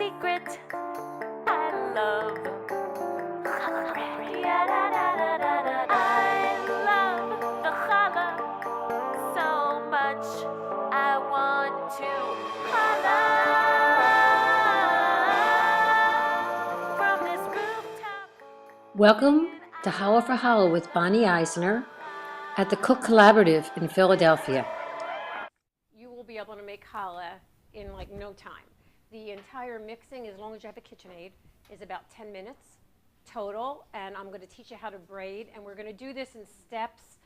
secret. I love challah bread. I love the challah so much. I want to holla from this rooftop. Welcome to Holla for Holla with Bonnie Eisner at the Cook Collaborative in Philadelphia. You will be able to make challah in like no time. The entire mixing, as long as you have a KitchenAid, is about 10 minutes total, and I'm going to teach you how to braid, and we're going to do this in steps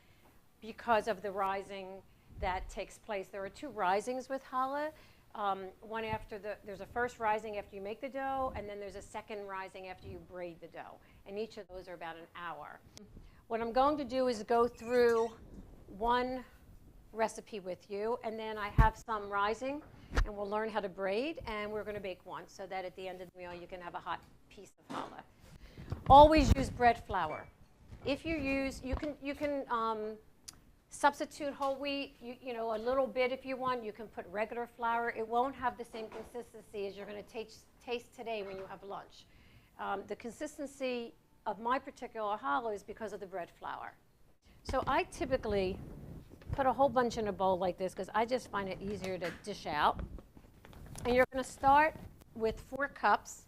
because of the rising that takes place. There are two risings with challah. One after there's a first rising after you make the dough, and then there's a second rising after you braid the dough, and each of those are about an hour. What I'm going to do is go through one recipe with you, and then I have some rising, and we'll learn how to braid, and we're going to bake one so that at the end of the meal you can have a hot piece of challah. Always use bread flour. If you use, you can substitute whole wheat, you know, a little bit if you want. You can put regular flour. It won't have the same consistency as you're going to taste today when you have lunch. The consistency of my particular challah is because of the bread flour. So I typically put a whole bunch in a bowl like this because I just find it easier to dish out. And you're going to start with 4 cups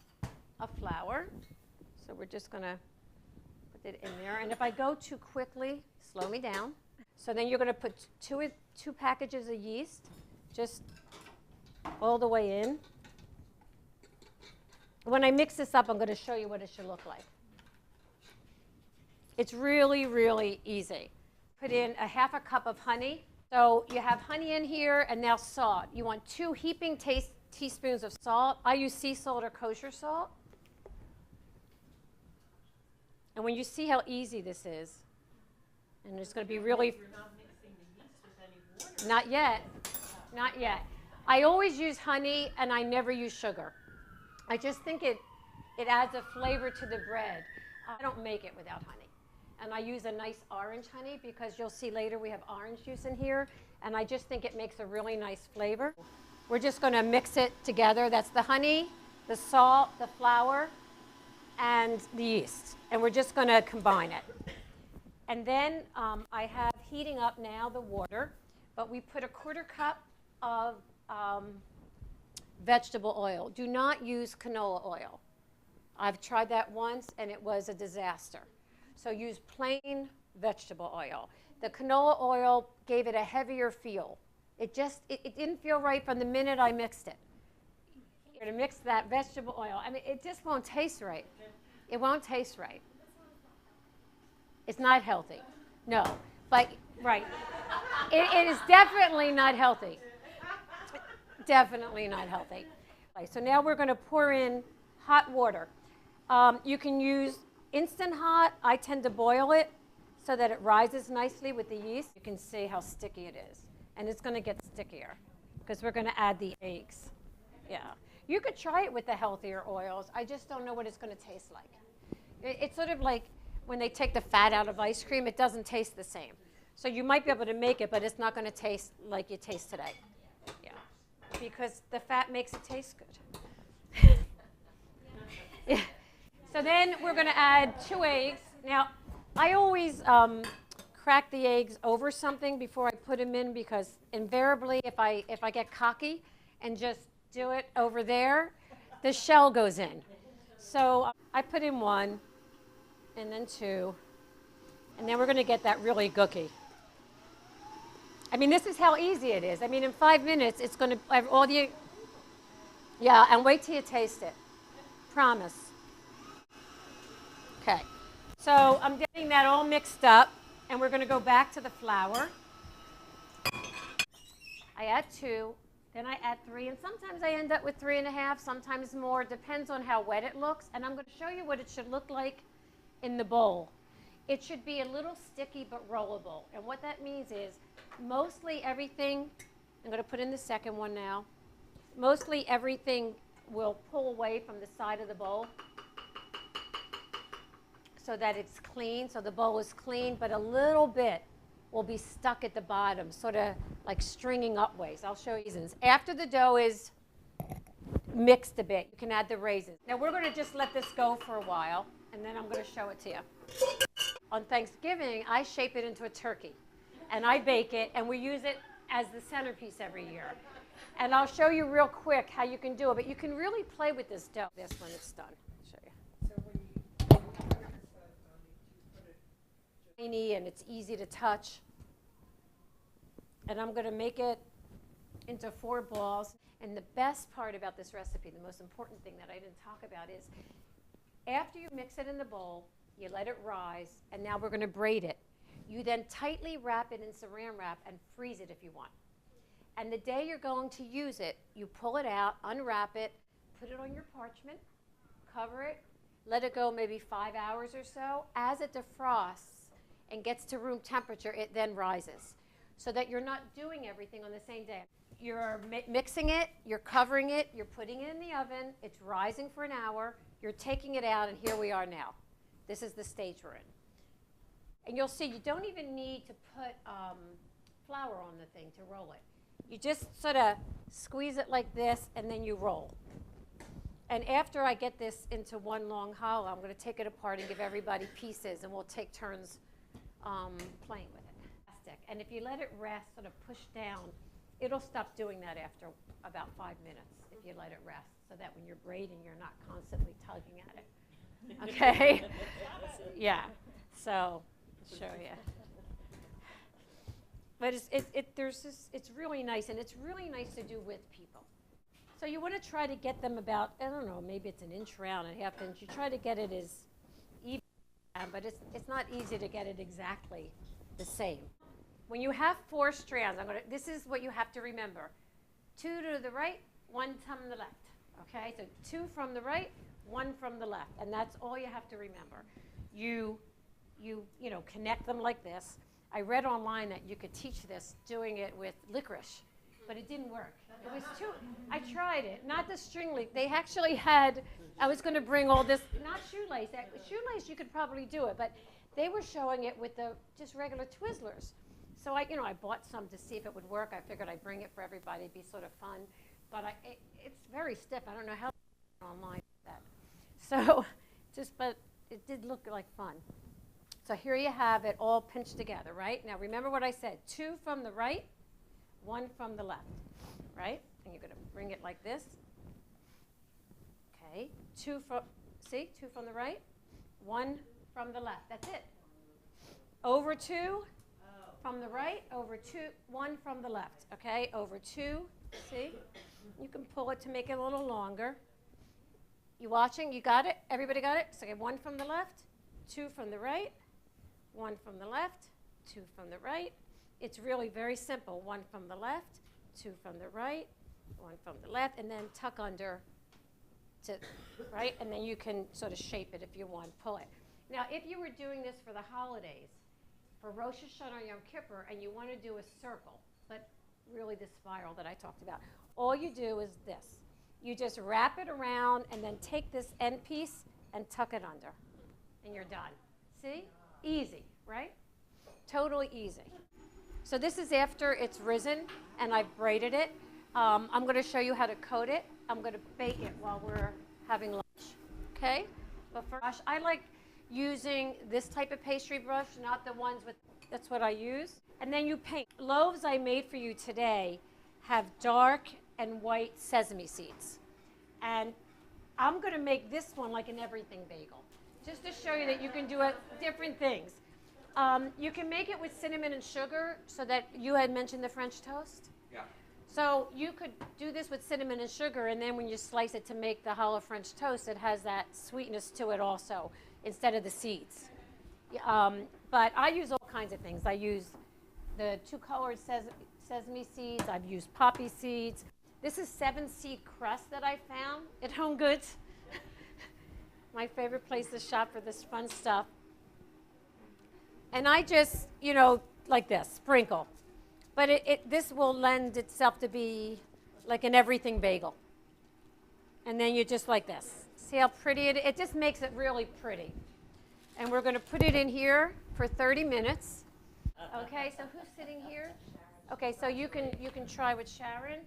of flour. So we're just going to put it in there. And if I go too quickly, slow me down. So then you're going to put two packages of yeast just all the way in. When I mix this up, I'm going to show you what it should look like. It's really, really easy. Put in a half a cup of honey. So you have honey in here, and now salt. You want 2 heaping teaspoons of salt. I use sea salt or kosher salt. And when you see how easy this is, and it's going to be really... You're not mixing the yeast with any water. Not yet. Not yet. I always use honey, and I never use sugar. I just think it adds a flavor to the bread. I don't make it without honey. And I use a nice orange honey because you'll see later we have orange juice in here, and I just think it makes a really nice flavor. We're just going to mix it together. That's the honey, the salt, the flour, and the yeast. And we're just going to combine it. And then I have heating up now the water, but we put a 1/4 cup of vegetable oil. Do not use canola oil. I've tried that once, and it was a disaster. So use plain vegetable oil. The canola oil gave it a heavier feel. It didn't feel right from the minute I mixed it. You're going to mix that vegetable oil. I mean, it just won't taste right. It won't taste right. It's not healthy. No, but right. It is definitely not healthy. Definitely not healthy. So now we're going to pour in hot water. You can use instant hot. I tend to boil it so that it rises nicely with the yeast. You can see how sticky it is. And it's going to get stickier because we're going to add the eggs. Yeah. You could try it with the healthier oils. I just don't know what it's going to taste like. It's sort of like when they take the fat out of ice cream, it doesn't taste the same. So you might be able to make it, but it's not going to taste like you taste today. Yeah. Because the fat makes it taste good. Yeah. So then we're going to add 2 eggs. Now, I always crack the eggs over something before I put them in because invariably if I get cocky and just do it over there, the shell goes in. So I put in 1 and then 2, and then we're going to get that really gooky. I mean, this is how easy it is. I mean, in 5 minutes, it's going to have all the... Yeah, and wait till you taste it. Promise. Okay, so I'm getting that all mixed up, and we're going to go back to the flour. I add 2, then I add 3, and sometimes I end up with 3.5, sometimes more. Depends on how wet it looks, and I'm going to show you what it should look like in the bowl. It should be a little sticky but rollable, and what that means is mostly everything, I'm going to put in the second one now, mostly everything will pull away from the side of the bowl so that it's clean, so the bowl is clean, but a little bit will be stuck at the bottom, sort of like stringing up ways. I'll show you reasons. After the dough is mixed a bit. You can add the raisins. Now we're going to just let this go for a while, and then I'm going to show it to you. On Thanksgiving, I shape it into a turkey, and I bake it, and we use it as the centerpiece every year. And I'll show you real quick how you can do it, but you can really play with this dough. This when it's done. I'll show you. So when you put it, Tiny and it's easy to touch. And I'm going to make it into 4 balls. And the best part about this recipe, the most important thing that I didn't talk about is after you mix it in the bowl, you let it rise, and now we're going to braid it. You then tightly wrap it in saran wrap and freeze it if you want. And the day you're going to use it, you pull it out, unwrap it, put it on your parchment, cover it, let it go maybe 5 hours or so. As it defrosts and gets to room temperature, it then rises, so that you're not doing everything on the same day. You're mixing it, you're covering it, you're putting it in the oven, it's rising for an hour, you're taking it out, and here we are now. This is the stage we're in. And you'll see you don't even need to put flour on the thing to roll it. You just sort of squeeze it like this, and then you roll. And after I get this into one long hollow, I'm going to take it apart and give everybody pieces, and we'll take turns playing with it. And if you let it rest, sort of push down, it'll stop doing that after about 5 minutes if you let it rest, so that when you're braiding, you're not constantly tugging at it. Okay? Yeah. So, I'll show you. But it's really nice, and it's really nice to do with people. So you want to try to get them about, I don't know, maybe it's an inch round, a half inch. You try to get it as even, but it's not easy to get it exactly the same. When you have 4 strands, this is what you have to remember. 2 to the right, 1 from the left. Okay, so 2 from the right, 1 from the left, and that's all you have to remember. You know, connect them like this. I read online that you could teach this doing it with licorice, but it didn't work. It was too. I tried it, not the string leaf. They actually had. I was going to bring all this, not shoelace. Shoelace you could probably do it, but they were showing it with the just regular Twizzlers. So I bought some to see if it would work. I figured I'd bring it for everybody. It'd be sort of fun, but it's very stiff. I don't know how online that. So, but it did look like fun. So here you have it all pinched together, right? Now remember what I said, 2 from the right, 1 from the left, right? And you're going to bring it like this. Okay, 2 from the right, 1 from the left. That's it. Over 2 from the right, over 2, 1 from the left. Okay, over 2, see? You can pull it to make it a little longer. You watching? You got it? Everybody got it? So 1 from the left, 2 from the right, 1 from the left, 2 from the right. It's really very simple. 1 from the left, 2 from the right, 1 from the left, and then tuck under to, right? And then you can sort of shape it if you want, pull it. Now, if you were doing this for the holidays, for Rosh Hashanah or Yom Kippur, and you want to do a circle, but really the spiral that I talked about, all you do is this. You just wrap it around and then take this end piece and tuck it under, and you're done. See? Easy, right? Totally easy. So this is after it's risen and I've braided it. I'm going to show you how to coat it. I'm going to bake it while we're having lunch. Okay? But first, I like using this type of pastry brush, not the ones with, that's what I use. And then you paint. Loaves I made for you today have dark and white sesame seeds. And I'm going to make this one like an everything bagel, just to show you that you can do different things. You can make it with cinnamon and sugar, so that you had mentioned the French toast. Yeah. So you could do this with cinnamon and sugar, and then when you slice it to make the Holla French toast, it has that sweetness to it also, instead of the seeds. But I use all kinds of things. I use the 2-colored sesame seeds. I've used poppy seeds. This is 7-seed crust that I found at Home Goods. My favorite place to shop for this fun stuff. And I just, like this, sprinkle. But this will lend itself to be like an everything bagel. And then you just like this. See how pretty it just makes it really pretty. And we're going to put it in here for 30 minutes. Okay, so who's sitting here? Okay, so you can try with Sharon.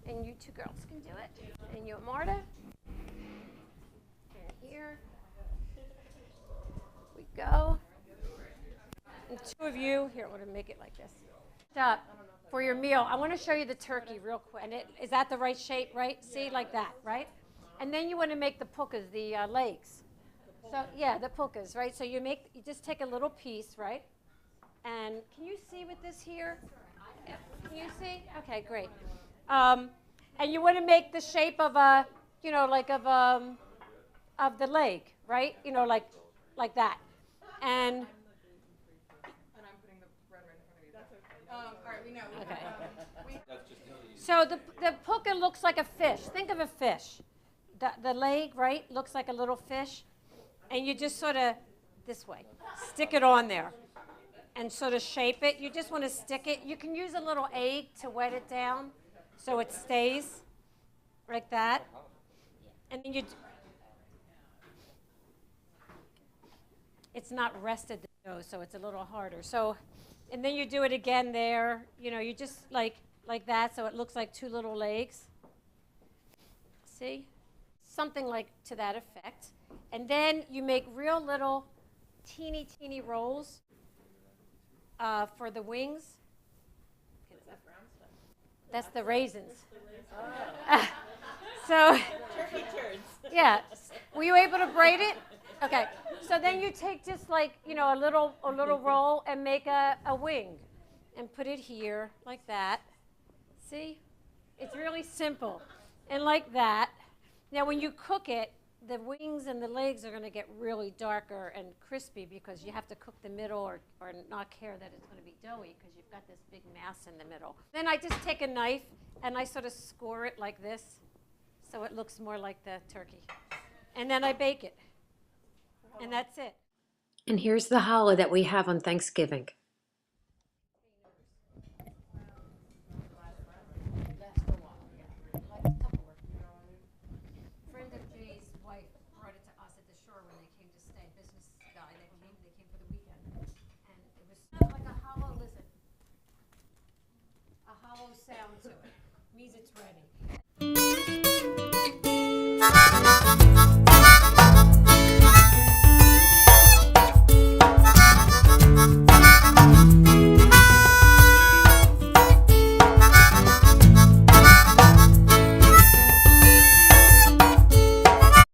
And you two girls can do it. And you, Marta. And here we go. And two of you, here, I want to make it like this. Up for your meal. I want to show you the turkey real quick. And is that the right shape, right? See, like that, right? And then you want to make the pukas, the legs. So yeah, the pukas, right? So you just take a little piece, right? And can you see with this here? Can you see? Okay, great. And you want to make the shape of a, like of the leg, right? Like that. And I'm putting the red right in front of you. That's okay. All right, we know. okay. That's just easy. So the puka looks like a fish. Think of a fish. The leg, right, looks like a little fish. And you just sort of, this way, stick it on there and sort of shape it. You just want to stick it. You can use a little egg to wet it down so it stays like that. And then it's not rested the dough, so it's a little harder. So, and then you do it again there. You just like that, so it looks like two little legs. See? Something like to that effect. And then you make real little teeny rolls for the wings. That's the raisins. So, yeah. Were you able to braid it? Okay. So then you take just like, a little roll and make a wing and put it here like that. See? It's really simple. And like that. Now when you cook it, the wings and the legs are going to get really darker and crispy because you have to cook the middle or not care that it's going to be doughy because you've got this big mass in the middle. Then I just take a knife and I sort of score it like this so it looks more like the turkey. And then I bake it. And that's it. And here's the challah that we have on Thanksgiving. Friend of Jay's wife brought it to us at the shore when they came to stay. Business guy, they came for the weekend. And it was like a hollow, listen, a hollow sound to it. Means it's ready.